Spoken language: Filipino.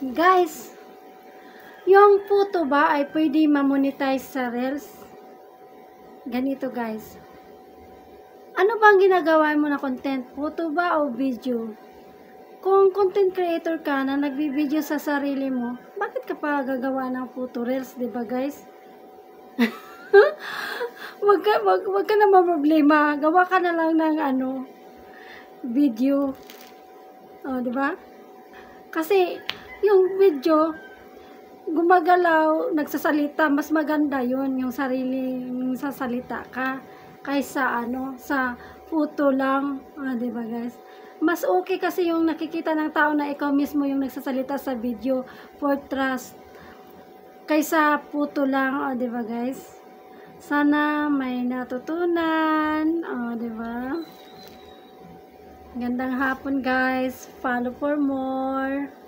Guys, yung photo ba ay pwede ma-monetize sa Reels? Ganito guys. Ano bang ginagawa mo na content? Photo ba o video? Kung content creator ka na nagbibideo sa sarili mo, bakit ka pa gagawa ng photo Reels, diba guys? wag ka na problema. Gawa ka na lang ng video. O, diba? Kasi, yung video, gumagalaw, nagsasalita, mas maganda yun, yung sariling sasalita ka, kaysa sa photo lang, diba guys? Mas okay kasi yung nakikita ng tao na ikaw mismo yung nagsasalita sa video for trust, kaysa photo lang, diba guys? Sana may natutunan, diba? Gandang hapon guys, follow for more.